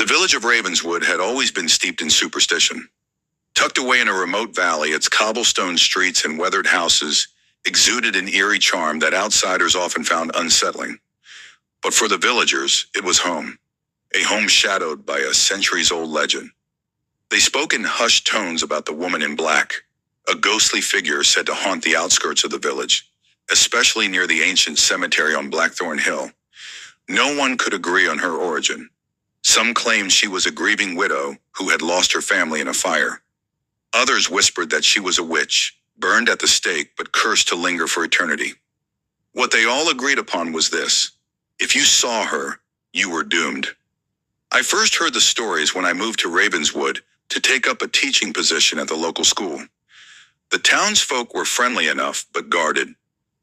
village of Ravenswood had always been steeped in superstition. Tucked away in a remote valley, its cobblestone streets and weathered houses exuded an eerie charm that outsiders often found unsettling. But for the villagers, it was home, a home shadowed by a centuries-old legend. They spoke in hushed tones about the woman in black, a ghostly figure said to haunt the outskirts of the village, especially near the ancient cemetery on Blackthorn Hill. No one could agree on her origin. Some claimed she was a grieving widow who had lost her family in a fire. Others whispered that she was a witch, burned at the stake but cursed to linger for eternity. What they all agreed upon was this: if you saw her, you were doomed. I first heard the stories when I moved to Ravenswood to take up a teaching position at the local school. The townsfolk were friendly enough but guarded,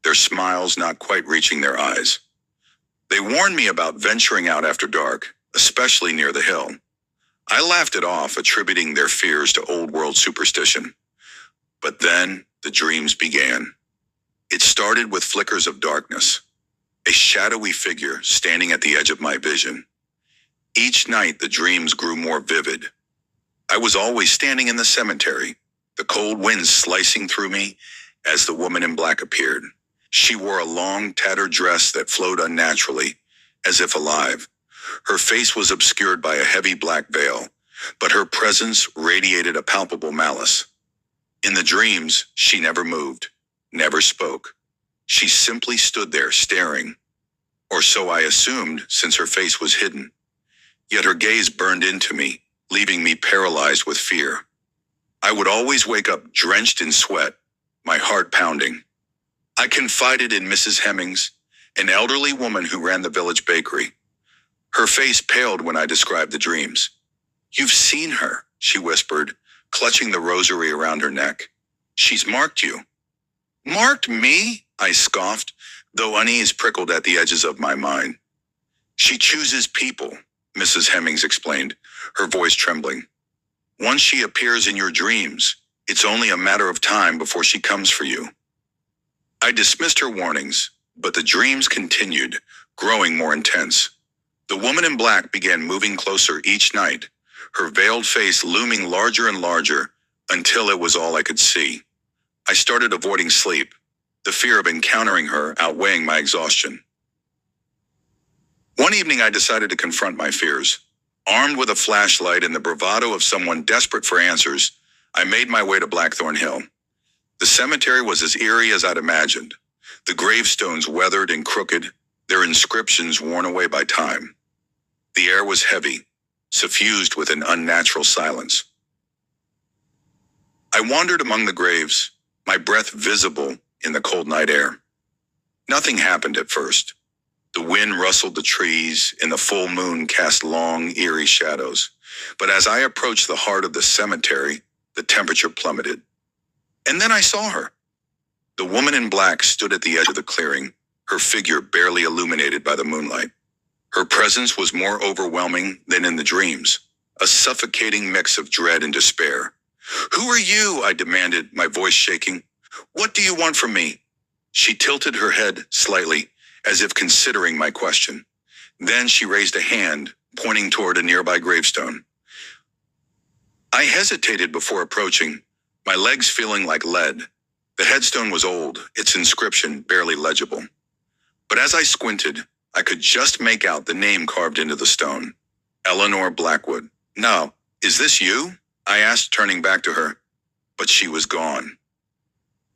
their smiles not quite reaching their eyes. They warned me about venturing out after dark, especially near the hill. I laughed it off, attributing their fears to old-world superstition. But then the dreams began. It started with flickers of darkness, a shadowy figure standing at the edge of my vision. Each night the dreams grew more vivid. I was always standing in the cemetery, the cold wind slicing through me as the woman in black appeared. She wore a long, tattered dress that flowed unnaturally, as if alive. Her face was obscured by a heavy black veil, but her presence radiated a palpable malice. In the dreams, she never moved, never spoke. She simply stood there staring, or so I assumed since her face was hidden. Yet her gaze burned into me, leaving me paralyzed with fear. I would always wake up drenched in sweat, my heart pounding. I confided in Mrs. Hemmings, an elderly woman who ran the village bakery. Her face paled when I described the dreams. "You've seen her," she whispered, clutching the rosary around her neck. "She's marked you." "Marked me?" I scoffed, though unease prickled at the edges of my mind. "She chooses people," Mrs. Hemmings explained, her voice trembling. "Once she appears in your dreams, it's only a matter of time before she comes for you." I dismissed her warnings, but the dreams continued, growing more intense. The woman in black began moving closer each night, her veiled face looming larger and larger until it was all I could see. I started avoiding sleep, the fear of encountering her outweighing my exhaustion. One evening I decided to confront my fears. Armed with a flashlight and the bravado of someone desperate for answers, I made my way to Blackthorn Hill. The cemetery was as eerie as I'd imagined, the gravestones weathered and crooked, their inscriptions worn away by time. The air was heavy, suffused with an unnatural silence. I wandered among the graves, my breath visible in the cold night air. Nothing happened at first. The wind rustled the trees, and the full moon cast long, eerie shadows. But as I approached the heart of the cemetery, the temperature plummeted. And then I saw her. The woman in black stood at the edge of the clearing, her figure barely illuminated by the moonlight. Her presence was more overwhelming than in the dreams, a suffocating mix of dread and despair. "Who are you?" I demanded, my voice shaking. "What do you want from me?" She tilted her head slightly, as if considering my question. Then she raised a hand, pointing toward a nearby gravestone. I hesitated before approaching, my legs feeling like lead. The headstone was old, its inscription barely legible. But as I squinted, I could just make out the name carved into the stone. Eleanor Blackwood. "Now, is this you?" I asked, turning back to her. But she was gone.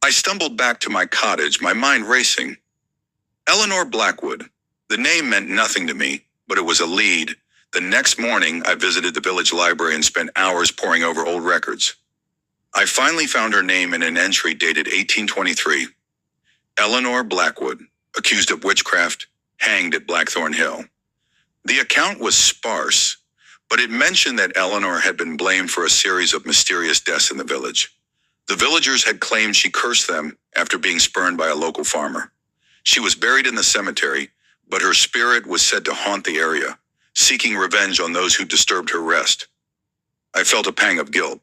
I stumbled back to my cottage, my mind racing. Eleanor Blackwood. The name meant nothing to me, but it was a lead. The next morning, I visited the village library and spent hours poring over old records. I finally found her name in an entry dated 1823. Eleanor Blackwood, accused of witchcraft, hanged at Blackthorn Hill. The account was sparse, but it mentioned that Eleanor had been blamed for a series of mysterious deaths in the village. The villagers had claimed she cursed them after being spurned by a local farmer. She was buried in the cemetery, but her spirit was said to haunt the area, seeking revenge on those who disturbed her rest. I felt a pang of guilt.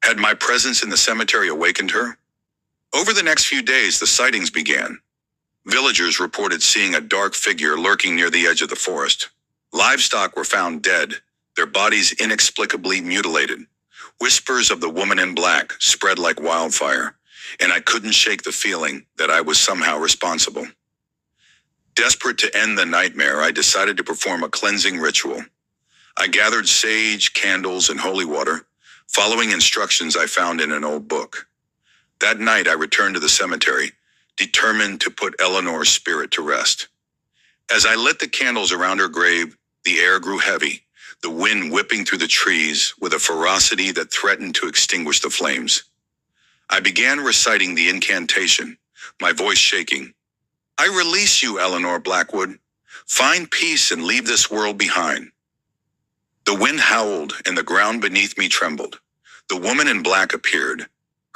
Had my presence in the cemetery awakened her? Over the next few days, the sightings began. Villagers reported seeing a dark figure lurking near the edge of the forest. Livestock were found dead, their bodies inexplicably mutilated. Whispers of the woman in black spread like wildfire, and I couldn't shake the feeling that I was somehow responsible. Desperate to end the nightmare, I decided to perform a cleansing ritual. I gathered sage, candles, and holy water, following instructions I found in an old book. That night, I returned to the cemetery, determined to put Eleanor's spirit to rest. As I lit the candles around her grave, the air grew heavy, the wind whipping through the trees with a ferocity that threatened to extinguish the flames. I began reciting the incantation, my voice shaking. I release you, Eleanor Blackwood. Find peace and leave this world behind. The wind howled and the ground beneath me trembled. The woman in black appeared,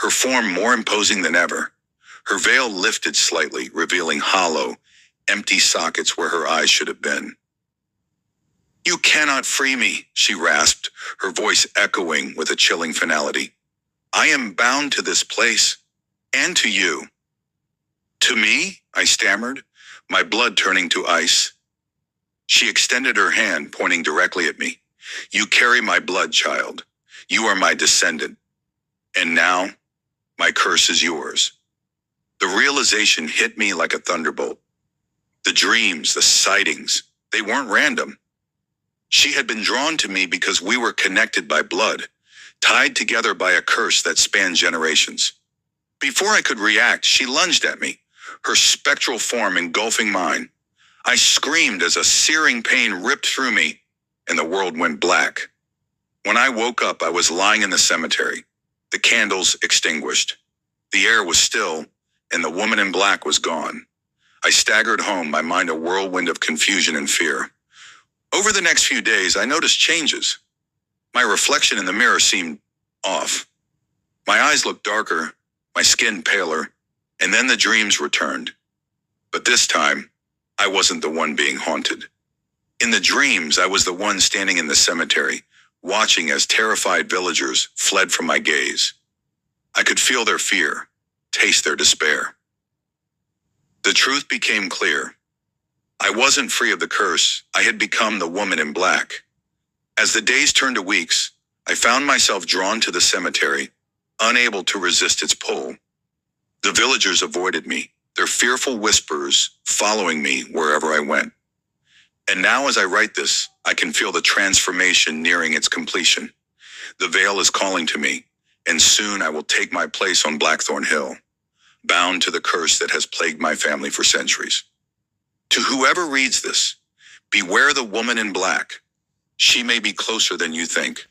her form more imposing than ever. Her veil lifted slightly, revealing hollow, empty sockets where her eyes should have been. You cannot free me, she rasped, her voice echoing with a chilling finality. I am bound to this place, and to you. To me? I stammered, my blood turning to ice. She extended her hand, pointing directly at me. You carry my blood, child. You are my descendant. And now, my curse is yours. The realization hit me like a thunderbolt. The dreams, the sightings, they weren't random. She had been drawn to me because we were connected by blood, tied together by a curse that spanned generations. Before I could react, she lunged at me, her spectral form engulfing mine. I screamed as a searing pain ripped through me, and the world went black. When I woke up, I was lying in the cemetery, the candles extinguished. The air was still, and the woman in black was gone. I staggered home, my mind a whirlwind of confusion and fear. Over the next few days, I noticed changes. My reflection in the mirror seemed off. My eyes looked darker, my skin paler, and then the dreams returned. But this time, I wasn't the one being haunted. In the dreams, I was the one standing in the cemetery, watching as terrified villagers fled from my gaze. I could feel their fear, taste their despair. The truth became clear. I wasn't free of the curse. I had become the woman in black. As the days turned to weeks, I found myself drawn to the cemetery, unable to resist its pull. The villagers avoided me, their fearful whispers following me wherever I went. And now as I write this, I can feel the transformation nearing its completion. The veil is calling to me, and soon I will take my place on Blackthorn Hill, bound to the curse that has plagued my family for centuries. To whoever reads this, beware the woman in black. She may be closer than you think.